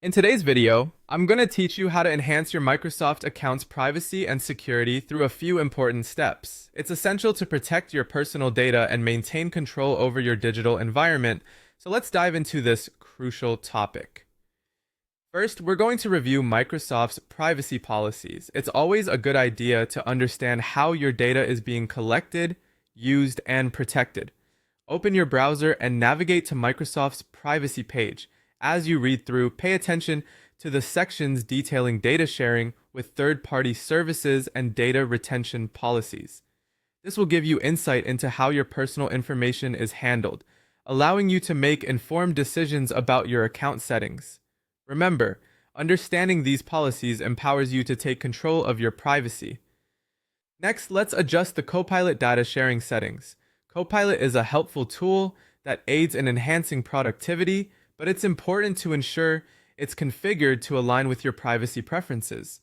In today's video, I'm going to teach you how to enhance your Microsoft account's privacy and security through a few important steps. It's essential to protect your personal data and maintain control over your digital environment, so let's dive into this crucial topic. First, we're going to review Microsoft's privacy policies. It's always a good idea to understand how your data is being collected, used, and protected. Open your browser and navigate to Microsoft's privacy page. As you read through, pay attention to the sections detailing data sharing with third-party services and data retention policies. This will give you insight into how your personal information is handled, allowing you to make informed decisions about your account settings. Remember, understanding these policies empowers you to take control of your privacy. Next, let's adjust the Copilot data sharing settings. Copilot is a helpful tool that aids in enhancing productivity, but it's important to ensure it's configured to align with your privacy preferences.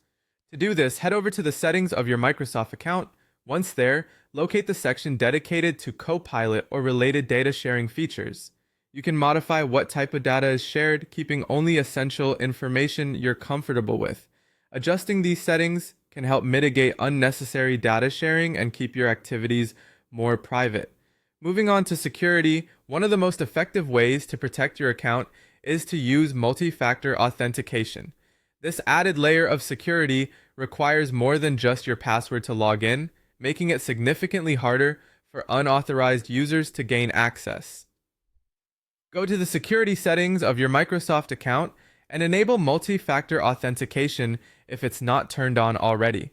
To do this, head over to the settings of your Microsoft account. Once there, locate the section dedicated to Copilot or related data sharing features. You can modify what type of data is shared, keeping only essential information you're comfortable with. Adjusting these settings can help mitigate unnecessary data sharing and keep your activities more private. Moving on to security, one of the most effective ways to protect your account is to use multi-factor authentication. This added layer of security requires more than just your password to log in, making it significantly harder for unauthorized users to gain access. Go to the security settings of your Microsoft account and enable multi-factor authentication if it's not turned on already.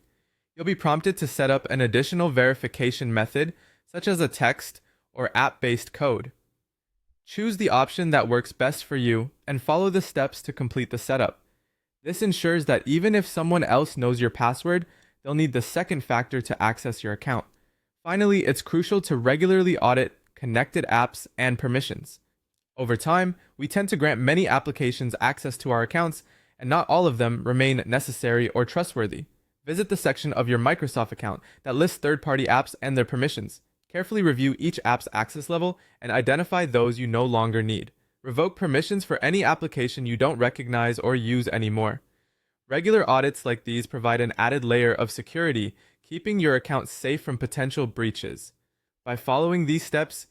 You'll be prompted to set up an additional verification method, such as a text or app-based code. Choose the option that works best for you and follow the steps to complete the setup. This ensures that even if someone else knows your password, they'll need the second factor to access your account. Finally, it's crucial to regularly audit connected apps and permissions. Over time, we tend to grant many applications access to our accounts, and not all of them remain necessary or trustworthy. Visit the section of your Microsoft account that lists third-party apps and their permissions. Carefully review each app's access level and identify those you no longer need. Revoke permissions for any application you don't recognize or use anymore. Regular audits like these provide an added layer of security, keeping your account safe from potential breaches. By following these steps,